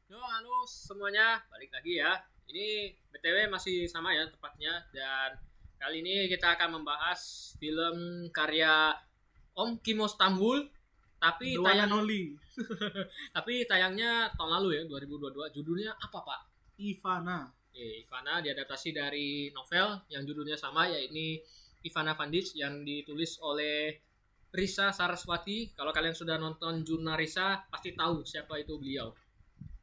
Yo, halo semuanya, balik lagi ya. Ini BTW masih sama ya tepatnya, dan kali ini kita akan membahas film karya Om Kimo Stambul, The tapi one and only tapi tayangnya tahun lalu ya, 2022. Judulnya apa, Pak? Ivana. Ivana diadaptasi dari novel yang judulnya sama, yaitu Ivana Vandic, yang ditulis oleh Risa Saraswati. Kalau kalian sudah nonton Jurnal Risa, pasti tahu siapa itu beliau.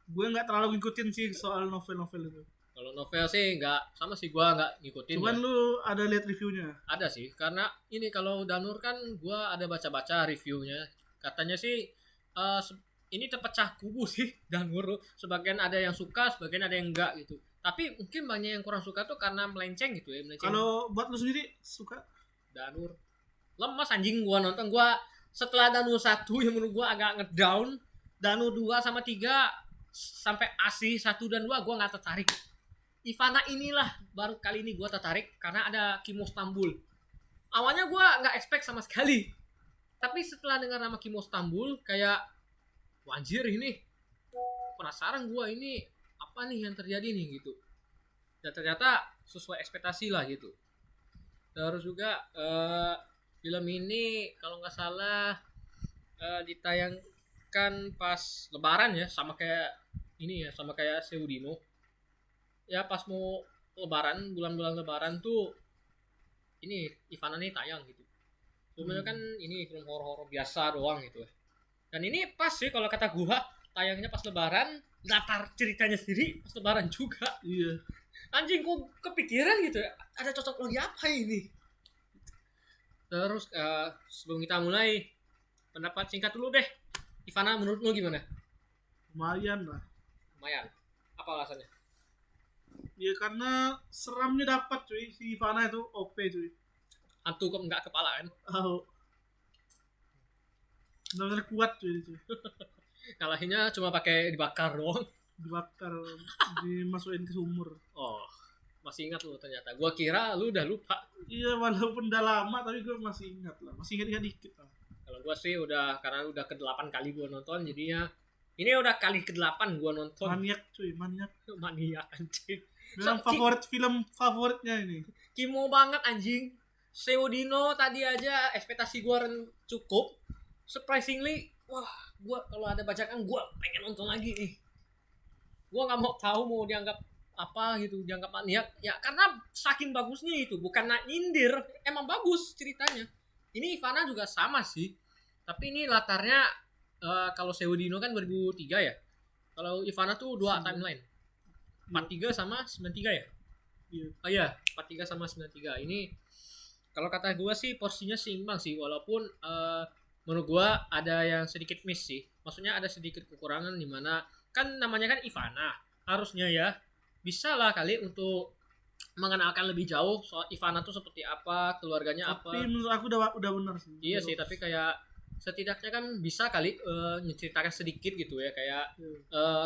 Gue nggak terlalu ngikutin sih soal novel-novel itu. Kalau novel sih nggak, sama sih gua nggak ngikutin. Cuman Ya. lu ada lihat reviewnya? Ada sih, karena ini kalau Danur kan gua ada baca-baca reviewnya. Katanya sih eh, se- ini terpecah kubu sih Danur. Sebagian ada yang suka, sebagian ada yang enggak gitu. Tapi mungkin banyak yang kurang suka tuh karena melenceng gitu ya, melenceng. Kalau buat lu sendiri suka? Danur lemas anjing. Gua nonton, gua setelah Danur 1 yang menurut gua agak ngedown, Danur 2 sama 3 sampai Asih 1 dan 2 gua nggak tertarik. Ivana inilah baru kali ini gue tertarik karena ada Kimo Stambul. Awalnya gue nggak expect sama sekali, tapi setelah dengar nama Kimo Stambul kayak wanjir ini, penasaran gue ini apa nih yang terjadi nih gitu. Dan ternyata sesuai ekspektasi lah gitu. Terus juga film ini kalau nggak salah ditayangkan pas Lebaran ya, sama kayak ini ya, sama kayak Seudino. Ya pas mau Lebaran, bulan-bulan Lebaran tuh ini Ivana nih tayang gitu. Sebenarnya kan ini film horor-horor biasa doang gitu ya. Dan ini pas sih kalau kata gua, tayangnya pas Lebaran, latar ceritanya sendiri pas Lebaran juga. Iya. Anjing, kok kepikiran gitu ya, ada cocok lagi apa ini. Terus sebelum kita mulai, pendapat singkat dulu deh. Ivana menurut lu gimana? Lumayan lah. Lumayan. Apa alasannya? Ya karena seramnya dapat cuy. Si Ivana itu OP cuy. Hantu kok nggak kepala kan? Oh. Benar-benar kuat cuy. Kalahinnya cuma pakai dibakar doang. Dibakar, dimasukin ke sumur. Oh, masih ingat lu ternyata. Gua kira lu udah lupa. Iya walaupun udah lama tapi gue masih ingat lah. Masih ingat dikit lah. Kalau gua sih udah, karena udah ke-8 kali gua nonton, jadinya ini udah kali ke-8 gua nonton. Maniak cuy, maniak. Mania anjing. Memang favorit film favoritnya ini. Kimo banget anjing. Seudino tadi aja ekspektasi gua cukup. Surprisingly, wah, gua kalau ada bacakan gua pengen nonton lagi nih. Gua nggak mau tahu mau dianggap apa gitu, dianggap maniak ya, karena saking bagusnya itu, bukan nyindir, emang bagus ceritanya. Ini Ivana juga sama sih, tapi ini latarnya kalau Seudino kan 2003 ya, kalau Ivana tuh dua timeline, 43 sama 93 ya. Iya. Oh iya, 43 sama 93. Ini kalau kata gue sih porsinya seimbang sih, walaupun menurut gue ada yang sedikit miss sih. Maksudnya ada sedikit kekurangan, di mana kan namanya kan Ivana, harusnya ya bisa lah kali untuk mengenalkan lebih jauh soal Ivana tuh seperti apa, keluarganya Tapi apa. menurut aku udah benar sih. Iya sih, tapi kayak setidaknya kan bisa kali menceritakan sedikit gitu ya, kayak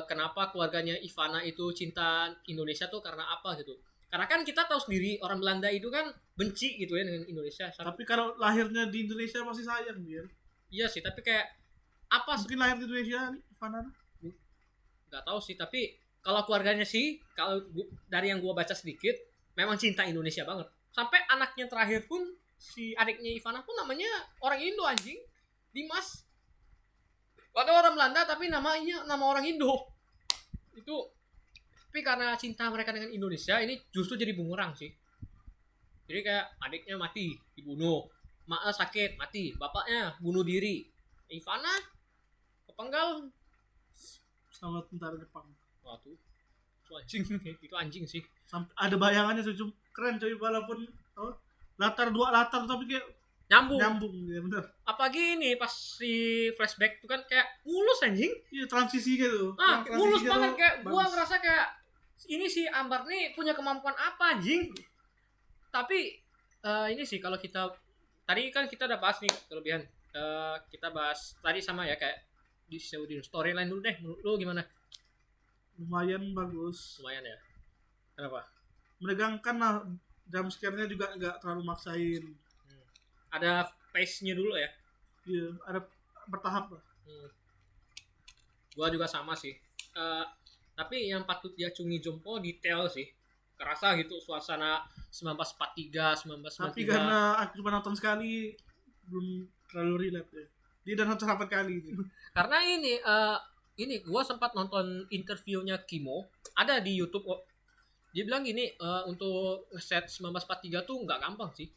kenapa keluarganya Ivana itu cinta Indonesia tuh karena apa gitu. Karena kan kita tahu sendiri orang Belanda itu kan benci gitu ya dengan Indonesia. Tapi kalau lahirnya di Indonesia masih sayang dia. Iya sih, tapi kayak apa, Mungkin lahir di Indonesia nih, Ivana. nggak tahu sih, tapi kalau keluarganya sih, kalau dari yang gua baca sedikit, memang cinta Indonesia banget. Sampai anaknya terakhir pun, si adiknya Ivana pun namanya orang Indo anjing, Dimas. Padahal orang Belanda tapi namanya nama orang Indo. Itu tapi karena cinta mereka dengan Indonesia, ini justru jadi bumerang sih. Jadi kayak adiknya mati, dibunuh, maknya sakit, mati, bapaknya bunuh diri, Ivana kepenggal Sama tentara Jepang. waktu itu anjing. Itu anjing sih. Sampai ada bayangannya cuy, keren cuy, walaupun dua latar tapi kayak Nyambung. ya bener. Apalagi ini pas si flashback itu kan kayak mulus anjing. Iya transisi gitu. Mulus banget, kayak gua ngerasa kayak ini si Ambar nih punya kemampuan apa anjing. Tapi ini sih kalau kita tadi kan kita udah bahas nih kelebihan. Kita bahas tadi sama ya kayak di storyline dulu deh. Menurut lu gimana? Lumayan bagus. Lumayan ya. Kenapa? Menegangkan lah, jump scare-nya juga nggak terlalu maksain. Ada pace-nya dulu ya. Iya, ada bertahap lah. Gua juga sama sih. Eh, tapi yang patut diacungi jempol detail sih, kerasa gitu suasana 1943 Tapi 1993. karena aku cuma nonton sekali, belum terlalu relate ya. Dia udah nonton 8 kali. Karena ini gue sempat nonton interviewnya Kimo, ada di YouTube kok. Dia bilang gini, untuk ngeset 1943 tuh nggak gampang sih,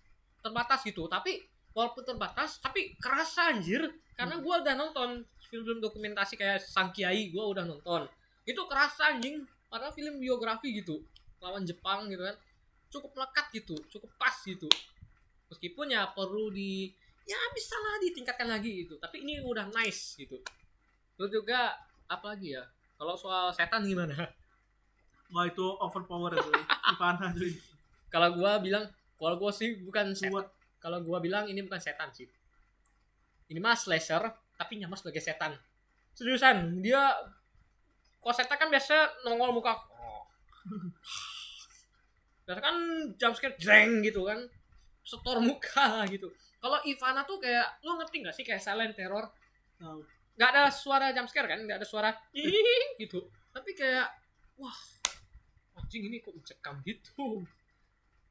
terbatas gitu. Tapi walaupun terbatas, tapi kerasa anjir. Karena gue udah nonton film-film dokumentasi kayak Sang Kiai, gue udah nonton. Itu kerasa anjing, padahal film biografi gitu, lawan Jepang gitu kan, cukup melekat gitu, cukup pas gitu. Meskipun ya perlu ya bisa lah ditingkatkan lagi gitu. Tapi ini udah nice gitu. Terus juga apa lagi ya? Kalau soal setan gimana? Wah itu overpower itu. Ivana tuh. Kalau gua sih bukan setan. Kuat. Kalau gua bilang ini bukan setan sih. Ini mah slasher tapi nyamar sebagai setan. Seriusan, dia kalau setan kan biasa nongol muka. Biasa kan jumpscare jreng gitu kan. Setor muka gitu. Kalau Ivana tuh kayak, lu ngerti gak sih kayak silent terror? Tahu. Gak ada suara jumpscare kan, gak ada suara gitu. Tapi kayak, wah, anjing ini kok mencekam gitu.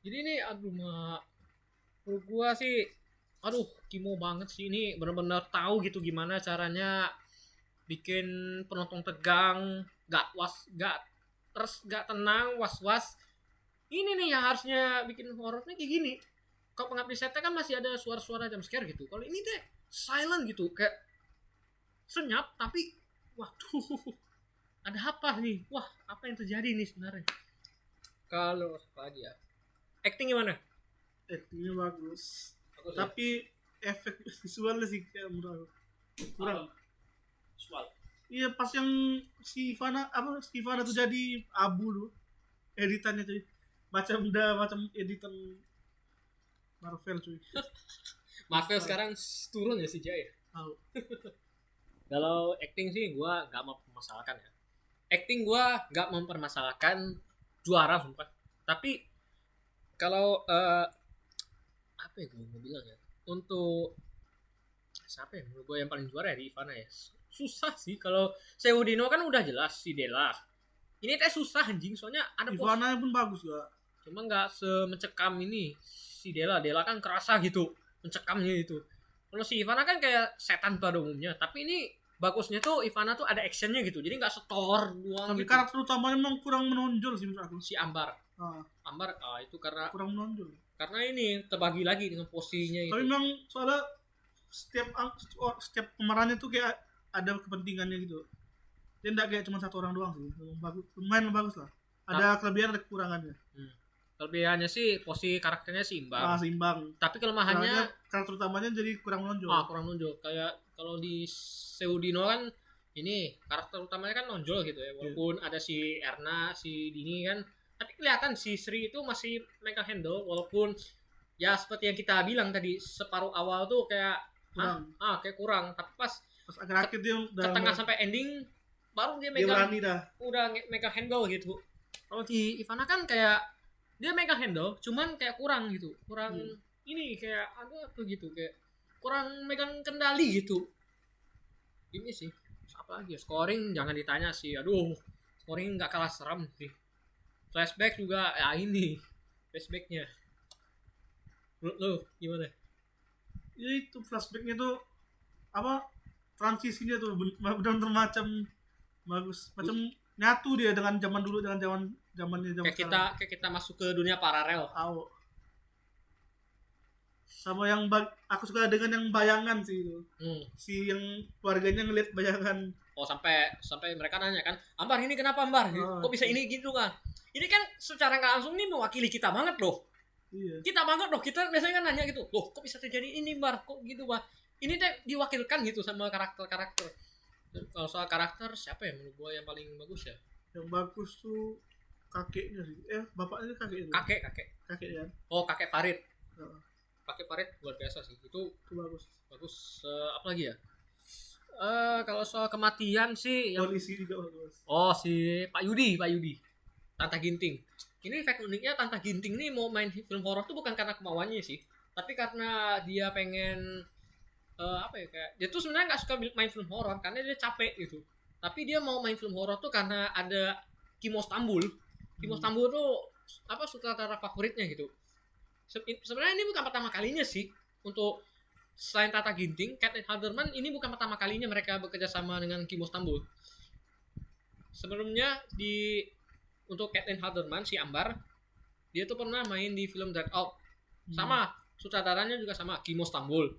Jadi ini aduh menurut gua sih, aduh Kimo banget sih, ini benar-benar tahu gitu gimana caranya bikin penonton tegang, gak tenang, was-was. Ini nih yang harusnya bikin horornya kayak gini. Kalau Pengabdi Setan kan masih ada suara-suara jumpscare gitu. Kalau ini deh silent gitu, kayak senyap tapi waduh, ada apa nih? Wah, apa yang terjadi nih sebenarnya? Kalau apa lagi ya? Acting gimana? Actingnya bagus. Bagus ya? Tapi efek visualnya sih kayak menurut aku kurang. Visual. Iya pas yang si Ivana tuh jadi abu tuh editannya cuy. Macam editan Marvel cuy. Marvel sekarang turun ya si Jaya. Tahu. Kalau acting sih gue nggak mempermasalahkan ya. Acting gue nggak mempermasalahkan, juara sumpah. Tapi kalau apa ya gue mau bilang ya, untuk siapa ya menurut gue yang paling juara ya di Ivana ya. Susah sih, kalau Seudino kan udah jelas si Della. Ini teh susah anjing, soalnya ada Ivana pun bagus juga. cuma nggak semencekam ini si Della kan kerasa gitu mencekamnya itu. Kalau si Ivana kan kayak setan pada umumnya, tapi ini bagusnya tuh Ivana tuh ada actionnya gitu, jadi nggak setor doang Tapi gitu. karakter utamanya memang kurang menonjol sih menurut aku. Si Ambar Ah, itu karena kurang menonjol. ini terbagi lagi dengan posisinya itu. Tapi memang soalnya setiap pemerannya tuh kayak ada kepentingannya gitu. Dia enggak kayak cuma satu orang doang sih. Memang bagus, lumayan bagus lah. Ada kelebihan ada kekurangannya. Kelebihannya sih posisi karakternya seimbang, Seimbang. tapi kelemahannya Karakter utamanya jadi kurang menonjol. kurang nonjol. Kayak kalau di Seudino kan ini karakter utamanya kan nonjol gitu ya, walaupun ada si Erna, si Dini kan, tapi kelihatan si Sri itu masih megang handle, walaupun ya seperti yang kita bilang tadi separuh awal tuh kayak kayak kurang, tapi pas akhir-akhir dia ke tengah sampai ending baru dia dia megang, berani dah. udah megang handle gitu. Kalau di Ivana kan kayak dia megang handle cuman kayak kurang gitu, ini kayak ada apa gitu, kayak kurang megang kendali gitu. Ini sih apa lagi ya, scoring jangan ditanya sih, aduh scoring nggak kalah seram sih. Flashback juga ya, ini flashbacknya menurut lo gimana? Ya itu flashbacknya tuh apa, transisinya tuh benar-benar macam bagus, macam nyatu dia dengan zaman dulu dengan zamannya kayak kita masuk ke dunia paralel. Tahu. Sama yang aku suka dengan yang bayangan sih itu. Si yang keluarganya ngeliat bayangan. Oh sampai mereka nanya kan, Ambar ini kenapa Ambar? Kok bisa ini gitu kan? Ini kan secara nggak langsung nih mewakili kita banget loh. Iya. Kita banget loh, kita biasanya kan nanya gitu, loh kok bisa terjadi ini Bar, kok gitu Bar? Ini teh diwakilkan gitu sama karakter. Kalau soal karakter siapa ya menurut gua yang paling bagus ya? Yang bagus tuh kakeknya sih. Bapaknya kakeknya. Kakek ya. Oh kakek Farid. Kakek Farid luar biasa sih. Itu bagus. Apa lagi ya? Kalau soal kematian sih yang polisi juga bagus. Oh si Pak Yudi. Tanta Ginting. Ini fact uniknya Tanta Ginting nih mau main film horor tuh bukan karena kemauannya sih, tapi karena dia pengen apa ya, kayak dia tuh sebenarnya nggak suka main film horor karena dia capek gitu. Tapi dia mau main film horor tuh karena ada Kimo Stambul. Kimo Stambul tuh apa sutradara favoritnya gitu. Sebenarnya ini bukan pertama kalinya sih untuk selain Tata Ginting, Kathleen Halderman ini bukan pertama kalinya mereka bekerja sama dengan Kimo Stambul. Sebelumnya untuk Kathleen Halderman si Ambar, dia tuh pernah main di film Dread Out. Sama, sutradaranya juga sama, Kimo Stambul.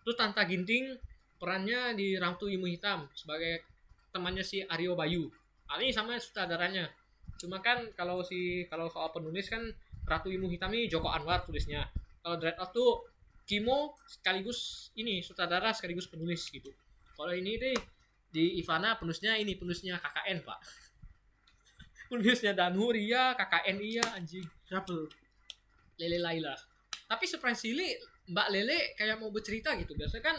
Terus Tata Ginting perannya di Ratu Ilmu Hitam sebagai temannya si Aryo Bayu. Ini sama sutradaranya. Cuma kan kalau soal penulis kan Ratu Ilmu Hitam ini Joko Anwar tulisnya. Kalau Dread Out tuh Kimo sekaligus ini sutradara sekaligus penulis gitu. Kalau ini deh di Ivana penulisnya KKN Pak. Penulisnya Danur iya, KKN iya anjing. Siapa tuh? Lele Laila. Tapi surprisingly Mbak Lele kayak mau bercerita gitu. Biasanya kan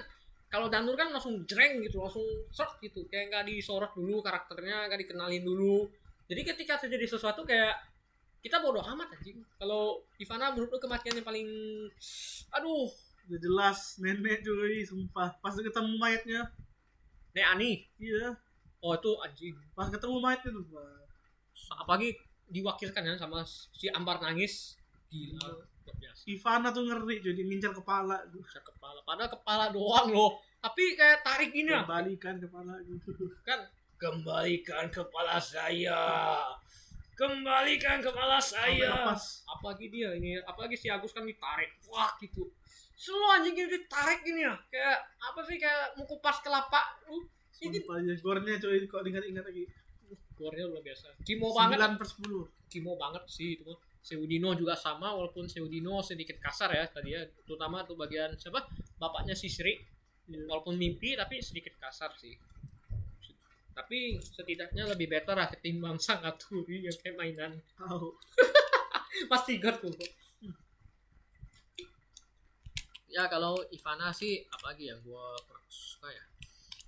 kalau Danur kan langsung jreng gitu, langsung short gitu. Kayak nggak disorot dulu karakternya, nggak dikenalin dulu. Jadi ketika terjadi sesuatu kayak kita bodoh amat anjing. Kalau Ivana menurut lu kematian yang paling aduh, Udah jelas nenek cuy, sumpah. Pas ketemu mayatnya. Nek Ani. Iya. Oh itu anjing. Pas ketemu mayatnya tuh, Pak. Apalagi diwakilkan ya sama si Ambar nangis. Gila. Luar biasa. Ivana tuh ngeri cuy, dia ngincar kepala. Bisa kepala. Padahal kepala doang loh. Tapi kayak tarik gini ya. Kembalikan kepala gitu. Kan kembalikan kepala saya. Kembalikan kepala saya. Apalagi dia ini, apalagi si Agus kan ditarik. Wah gitu. Selalu anjing ini ditarik gini ya. Kayak apa sih, kayak mau kupas kelapa. Ini Sumpah aja, skornya cuy, kok ingat-ingat lagi. skornya luar biasa. Kimo banget. 9/10. Kimo banget sih itu. Seudino juga sama, walaupun Seudino sedikit kasar ya tadi ya, terutama tuh bagian siapa? Bapaknya si Sri. Walaupun mimpi tapi sedikit kasar sih. Tapi setidaknya lebih better lah ketimbang Sangaturi yang kayak mainan. Tahu. Pasti god tuh. Ya kalau Ivana sih apalagi yang gua suka ya.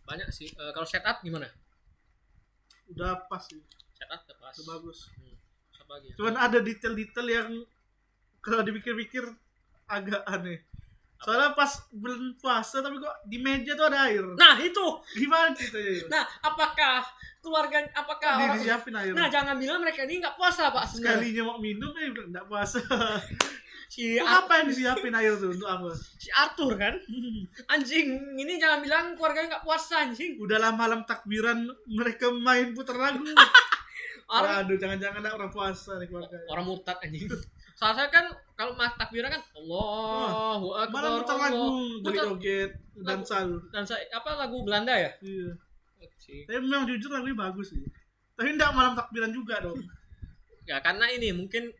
Banyak sih. Kalau setup gimana? Udah pas sih. Setup udah pas. Udah bagus. Apa lagi ya? Cuman ada detail-detail yang kalau dipikir-pikir agak aneh. Soalnya pas bulan puasa tapi kok di meja tuh ada air. Nah itu. Gimana ceritanya? Nah apakah keluarga, apakah orang Disiapin air. Nah jangan bilang mereka ini nggak puasa Pak sebenarnya. Sekalinya mau minum bilang nggak puasa. Si Apa yang disiapin air tuh untuk apa? si Arthur kan anjing, ini jangan bilang keluarganya nggak puasa anjing. Udahlah malam takbiran mereka main putar lagu. Orang Aduh jangan-jangan ada orang puasa nih keluarga. orang murtad anjing. Soalnya kan kalau takbiran kan Allahu Akbar. Malah putar lagu, Putar joget, dansa. dan apa lagu Belanda ya? Iya. Anjing. Tapi memang jujur lagunya bagus sih. Tapi enggak malam takbiran juga dong. Ya karena ini mungkin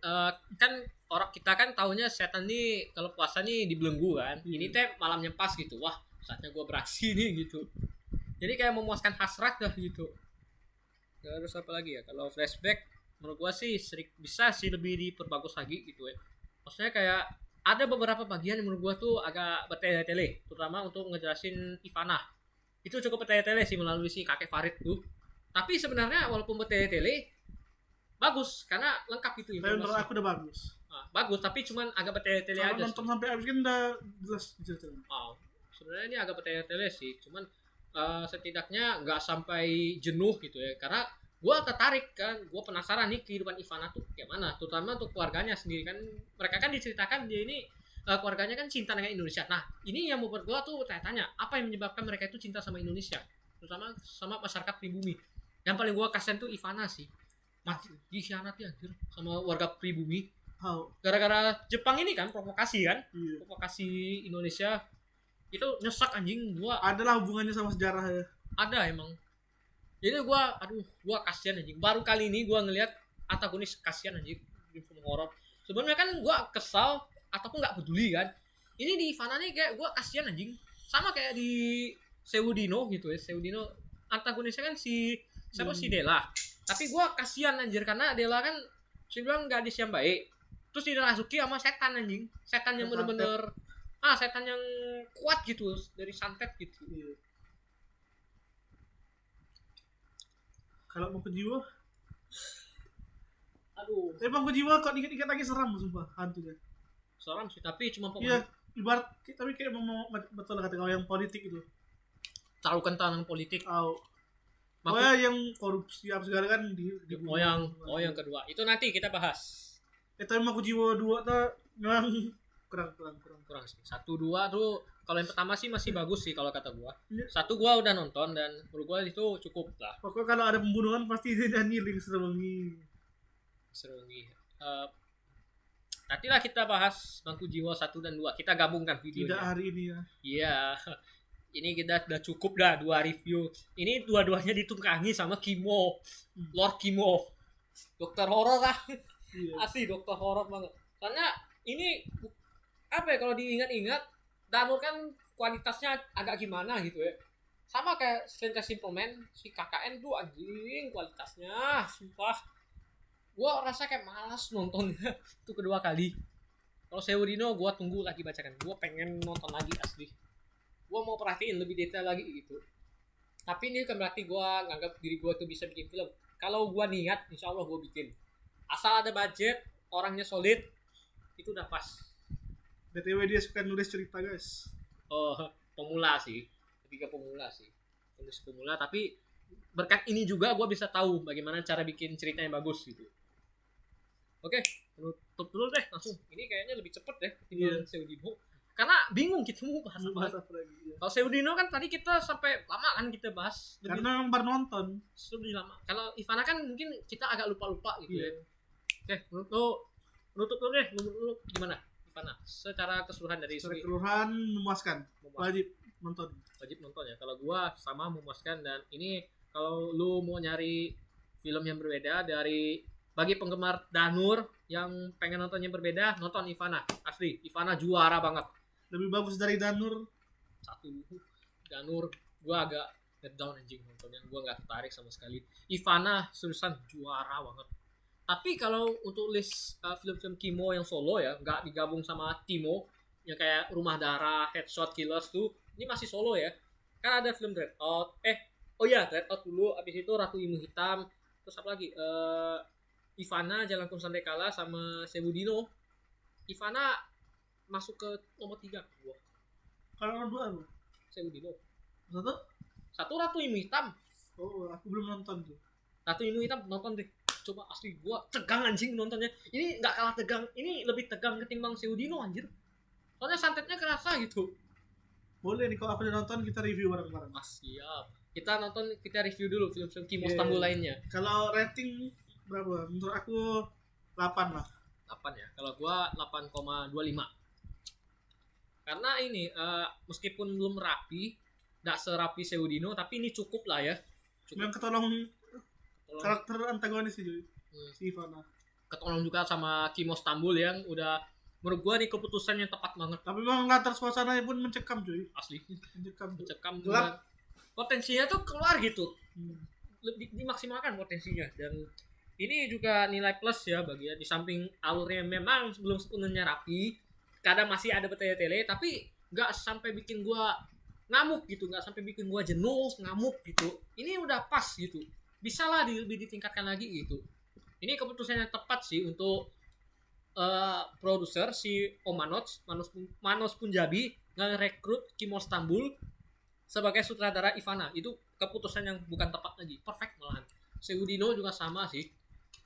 kan orang kita kan taunya setan nih kalau puasa nih dibelenggu kan. Ini teh malamnya pas gitu. Wah, saatnya gua beraksi nih gitu. Jadi kayak memuaskan hasrat dah gitu. Terus apa lagi ya? Kalau flashback menurut gua sih bisa sih lebih diperbagus lagi gitu ya. Maksudnya kayak ada beberapa bagian yang menurut gua tuh agak bertele-tele, terutama untuk ngejelasin Ivana. Itu cukup bertele-tele sih melalui si kakek Farid tuh. Tapi sebenarnya walaupun bertele-tele bagus karena lengkap itu Tapi menurut informasi. aku udah bagus. Nah, bagus tapi cuman agak bertele-tele Kalau aja. nonton sampai habis kan udah jelas ceritanya. Oh, sebenarnya ini agak bertele-tele sih, cuman setidaknya nggak sampai jenuh gitu ya. Karena gue tertarik kan, gue penasaran nih kehidupan Ivana tuh kayak mana, terutama untuk keluarganya sendiri kan. Mereka kan diceritakan dia ini keluarganya kan cinta dengan Indonesia. Nah ini yang membuat gue tuh tanya apa yang menyebabkan mereka itu cinta sama Indonesia, terutama sama masyarakat pribumi. Yang paling gue kasihan tuh Ivana sih, mati dikhianati anjir sama warga pribumi. Gara-gara Jepang ini kan provokasi kan, provokasi Indonesia itu nyesek anjing. Gua adalah hubungannya sama sejarah ya. Ada emang. Jadi gua kasihan anjing. Baru kali ini gua ngelihat antagonis kasihan anjing di film horor. Sebenarnya kan gua kesal ataupun nggak peduli kan. Ini di Ivana nih kayak gua kasihan anjing. Sama kayak di Seudino gitu ya. Seudino antagonisnya kan si siapa si Della. Tapi gua kasihan anjir karena Della kan sih bilang gadis yang baik. Terus dirasuki sama setan anjing. Setan yang bener-bener setan yang kuat gitu dari santet gitu. Iya. Kalau mau ke jiwa, aduh. Emang ke jiwa kok dikit-dikit lagi seram sumpah hantunya. Seram sih tapi cuma Iya, ibarat tapi kayak mau betul kata kau yang politik itu. Terlalu kental dengan politik. Oh ya, yang korupsi apa segala kan di yang kedua itu nanti kita bahas. Tapi Makujiwa 2 tuh memang kurang. Sih 1-2 tuh kalau yang pertama sih masih bagus sih kalau kata gua. Iya. 1 gua udah nonton dan menurut gua itu cukup lah. Pokoknya kalau ada pembunuhan pasti dia nyiling serengi. Nantilah kita bahas Bangku Jiwa 1 dan 2. Kita gabungkan videonya. Tidak hari ini ya. Iya. Ini kita udah cukup dah 2 review. Ini dua-duanya ditunggangi sama Kimo. Lord Kimo. Dokter horor lah. Iya. Asli dokter horor banget. Karena ini apa ya kalau diingat-ingat Danur kan kualitasnya agak gimana gitu ya. Sama kayak Stranger Simple Man, si KKN tuh anjing kualitasnya, sumpah. Gua rasa kayak malas nontonnya itu kedua kali. Kalau Seudino gua tunggu lagi bacakan. Gua pengen nonton lagi asli. Gua mau perhatiin lebih detail lagi gitu. Tapi ini kan berarti gua nganggap diri gua tuh bisa bikin film. Kalau gua niat, insya Allah gua bikin. Asal ada budget, orangnya solid, itu udah pas. BTW dia suka nulis cerita guys. Oh, pemula sih. Ketika pemula sih. Nulis pemula, tapi berkat ini juga gue bisa tahu bagaimana cara bikin cerita yang bagus gitu. Oke, tutup dulu deh langsung. Ini kayaknya lebih cepet deh ketimbang Seudino. Karena bingung kita mau bahas apa lagi. Ya. Kalau Seudino kan tadi kita sampai lama kan kita bahas. Karena baru nonton. Lebih lama. Kalau Ivana kan mungkin kita agak lupa-lupa gitu ya. Oke, nutup dulu deh. Lu gimana? Ivana, secara keseluruhan dari secara keseluruhan memuaskan. Wajib nonton ya. Kalau gua sama memuaskan dan ini kalau lu mau nyari film yang berbeda dari bagi penggemar Danur yang pengen nonton yang berbeda, nonton Ivana. Asli, Ivana juara banget. Lebih bagus dari Danur. Danur gua agak let down anjing nontonnya. Gua enggak tertarik sama sekali. Ivana seriusan juara banget. Tapi kalau untuk list film-film Kimo yang solo ya, nggak digabung sama Timo yang kayak Rumah Darah, Headshot Killers tuh, ini masih solo ya. Kan ada film Dread Out. Dread Out dulu, abis itu Ratu Ilmu Hitam, terus apa lagi? Ivana, Jalan Sampai Kalah sama Seudino. Ivana masuk ke nomor 3 gua. Kalau nomor 2 apa? Seudino. Satu Ratu Ilmu Hitam. Oh, aku belum nonton tuh. Ratu Ilmu Hitam nonton deh. Coba asli gua tegang anjing nontonnya. Ini nggak kalah tegang. Ini lebih tegang ketimbang Seudino anjir. Soalnya santetnya kerasa gitu. Boleh nih kalau aku udah nonton kita review bareng-bareng. Siap. Kita nonton, kita review dulu film-film Kimo Stambul lainnya. Kalau rating berapa? Menurut aku 8 lah. 8 ya. Kalau gua 8,25. Karena ini meskipun belum rapi, enggak serapi Seudino, tapi ini cukup lah ya. Yang ketolong karakter antagonis sih si Ivana. Ketolong juga sama Kimo Stambul yang udah menurut gua nih keputusan yang tepat banget. Tapi memang latar suasananya pun mencekam cuy. Asli. Mencekam. Gelap. Potensinya tuh keluar gitu. Lebih dimaksimalkan potensinya dan ini juga nilai plus ya bagi di samping alurnya memang belum sepenuhnya rapi, kadang masih ada bertele-tele tapi nggak sampai bikin gua ngamuk gitu, nggak sampai bikin gua jenuh ngamuk gitu. Ini udah pas gitu, bisa lah lebih ditingkatkan lagi gitu. Ini keputusan yang tepat sih untuk produser si Manos Punjabi ngerekrut Kimo Stambul sebagai sutradara Ivana. Itu keputusan yang bukan tepat lagi, perfect malahan. Seudino juga sama sih.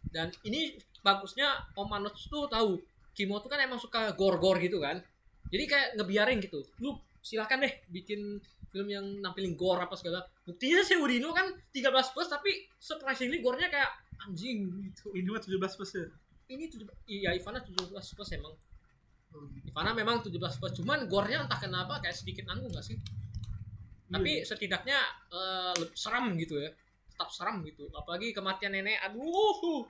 Dan ini bagusnya Om Manos tuh tahu Kimo tuh kan emang suka gore-gore gitu kan. Jadi kayak ngebiarin gitu. Lu silakan deh bikin film yang nampilin gore apa segala. Buktinya Seudino kan 13 plus tapi surprisingly gore-nya kayak anjing gitu. Ini mah 17 plus ya. Iya Ivana 17 plus emang. Ivana memang 17 plus, cuman gore-nya entah kenapa kayak sedikit nanggung gak sih? Tapi setidaknya seram gitu ya. Tetap seram gitu. Apalagi kematian nenek. Aduh.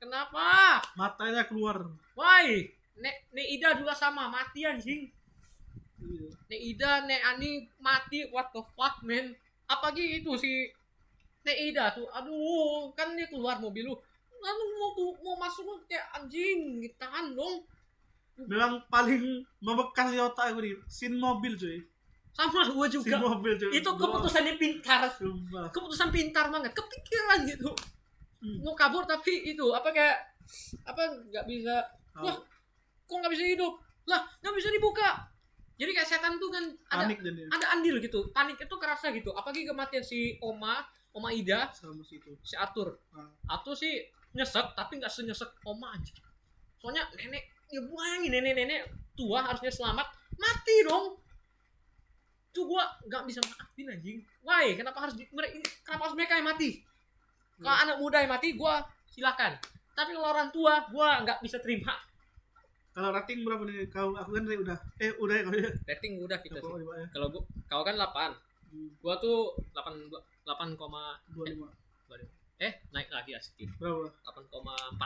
Kenapa? Matanya keluar. Why? Nek Ida juga sama mati anjing. Nek Ida, Nek Ani mati. What the fuck man? Apalagi itu si Nek Ida tuh. Aduh, kan dia keluar mobil lu. Lalu mau masuk kayak anjing, tahan dong. Memang paling membekas di otak gue nih, scene mobil cuy. Sama gue juga. Scene mobil cuy. Itu keputusannya pintar. Sumpah. Keputusan pintar banget, kepikiran gitu. Mau kabur tapi itu apa nggak bisa. Wah, kok nggak bisa hidup? Lah, nggak bisa dibuka. Jadi kayak setan tuh kan ada andil gitu. Panik itu kerasa gitu. Apalagi kematian si Oma Oma Ida, sama si itu. si Arthur. Nah, Arthur sih nyesek tapi nggak senyesek Oma anjir. Soalnya nenek, ya bayangin nenek-nenek tua harusnya selamat, mati dong. Tuh gua nggak bisa maafin anjing. Why? Kenapa harus mereka yang mati? Kalau anak muda yang mati, gua silakan. Tapi kalau orang tua, gua nggak bisa terima. kalau rating berapa nih kau? Aku kan udah udah ya kau ya. Rating udah kita Aku sih. coba ya. Kalau kau kan 8. Gua tuh 8,25. 25. Naik lagi ya sedikit. Berapa? 8,4.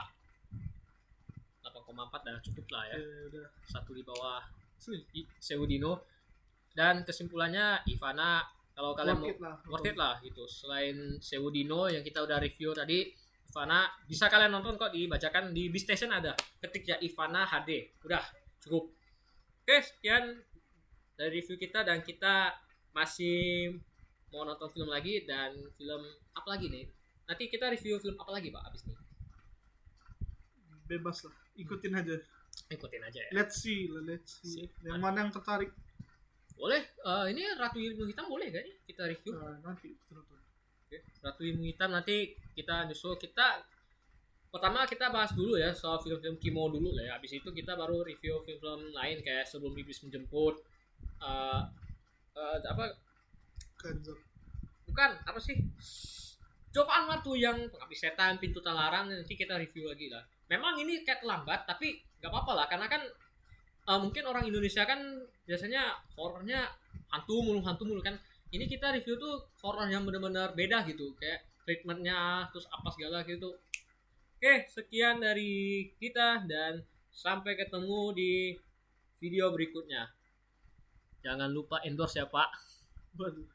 8,4 dah cukup lah ya. Udah. Satu di bawah Seudino. Dan kesimpulannya Ivana, kalau kalian mau worth it lah gitu. Selain Seudino yang kita udah review tadi, Ivana bisa kalian nonton kok, dibacakan di Station ada. Ketik ya Ivana HD. Udah cukup. Oke, sekian dari review kita, dan kita masih mau nonton film lagi. Dan film apa lagi nih? Nanti kita review film apa lagi Pak abis ini? Bebas lah, ikutin aja. Ikutin aja ya. Let's see. Yang mana yang tertarik? Boleh. Ini Ratu Ilmu Hitam boleh gak nih kita review? Nanti nonton. Oke. Ratu Ilmu Hitam nanti kita nyusul. Pertama kita bahas dulu ya soal film-film Kimo dulu lah ya. Habis itu kita baru review film-film lain kayak Sebelum Iblis Menjemput. Apa? Kanzab. Bukan, apa sih? Joko Anwar tuh yang Pengabdi Setan, Pintu Terlarang, nanti kita review lagi lah. Memang ini kayak terlambat, tapi gak apa-apa lah, karena kan mungkin orang Indonesia kan biasanya horornya hantu mulu kan. Ini kita review tuh horor yang benar-benar beda gitu, kayak treatmentnya terus apa segala gitu. Oke, sekian dari kita dan sampai ketemu di video berikutnya. Jangan lupa endorse ya Pak. Waduh.